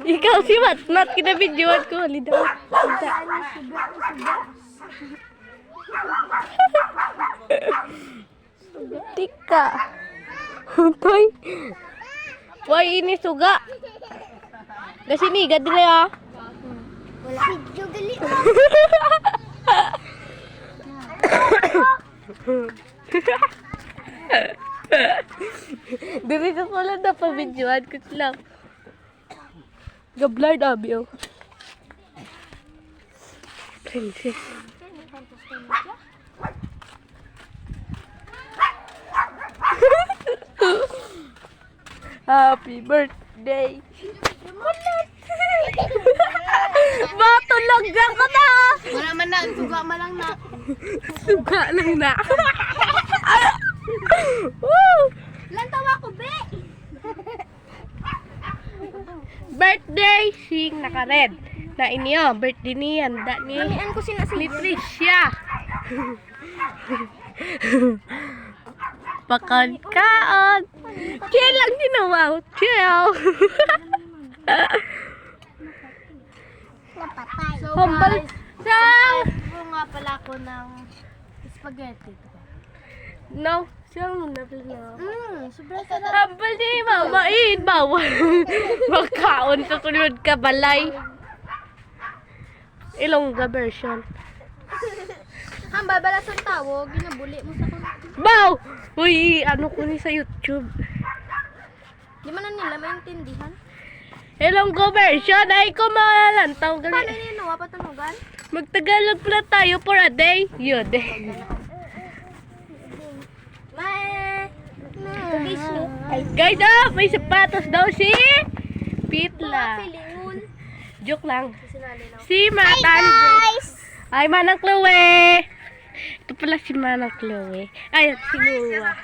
Ikaw si Matmat, kinabidyoan ko. Halida. Tika. Toy. Boy, ini suga. Gasini, gadre ah. Wala video gali. Diri ka pala na pabidyoan ko lang. Gablard abi oh. Princess. Happy birthday. Matulog ka na. Wala man na, suga man lang na. Suga lang na. Woo! Lantawa ko, be. Birthday sing naka-red. Na inyo, birthday niyan. Da ni Mamian ko Patricia. Pakan-kaan. Chill lang din wow. Chill. Napatay. So, Humble. guys, nga pala ako ng spaghetti. No, siya muna pala. Sobrang sarap. Hambal ni mama, bawal. Magkaon sa tulod ka balay. Ilongga version. Hambal bala sa tawo, ginabuli mo sa kuno. Bow! Uy, ano ko ni sa YouTube. Di man na nila maintindihan. Ilongga version, ay ko malalantaw Paano gali. nila nawa patunugan? Magtagalog pala tayo for a day. Yun eh. Guys, may sapatos daw si Pitla. Pilingon. Joke lang. Sinali lang. Si Matan. Ay, Manang Chloe. Ito pala si Manang Chloe. Ay, si Lua.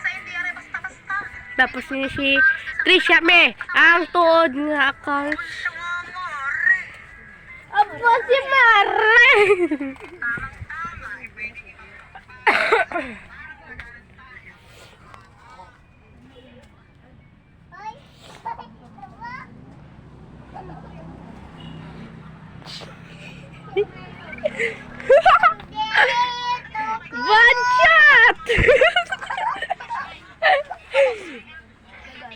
Tapos ni si Trisha me. Ang tuod nga account. Aba si Mare. One shot!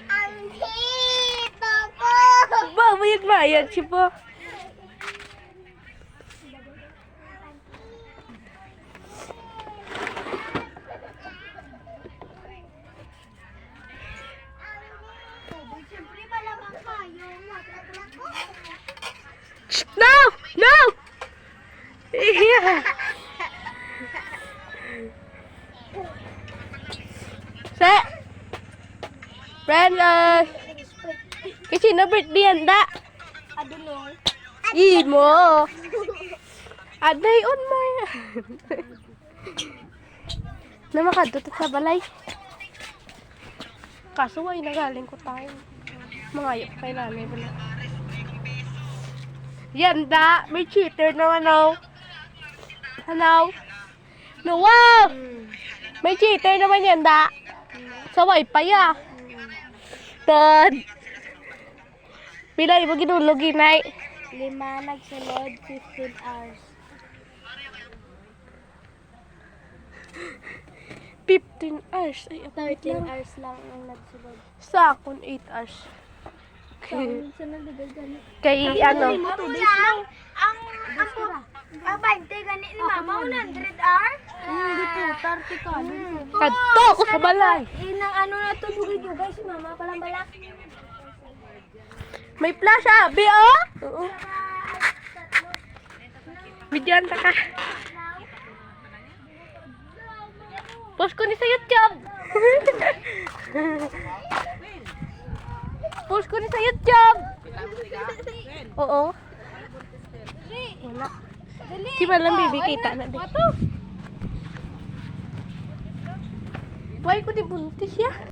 Ang hito ko! Bayad siya po. Siyempre malamang kayo. No! No! Yeah. Sa friend, kasi na birthday handa. Adunol. Imo. Aday on mo. Na makadto sa balay. Kaso ay nagaling ko tayo. Mangayop kay nanay bala. Yanda, may cheater naman oh. Ano? No, wow! May cheater naman yanda. Sa wifi ah. Tad. Pila mo ginulog inay. 5 nagsulod, 15 hours. 15 hours. Ay, 13 hours lang ang nagsulod. Sa akon 8 hours. Minsan nalibay gani. Kay ano? Ang 20 gani ni mama, 100 hours? Hindi po, 30 ka. Kadto ko sa balay. Inang ano na to, dugay-dugay si mama palang balak. May flash abi oh. Oo. Bidyan ta ka. Post ko ni sa YouTube. Post ko ni sa YouTube. Oo. Wala. Si Malang Bibi kita na din. Why ko di buntis ya?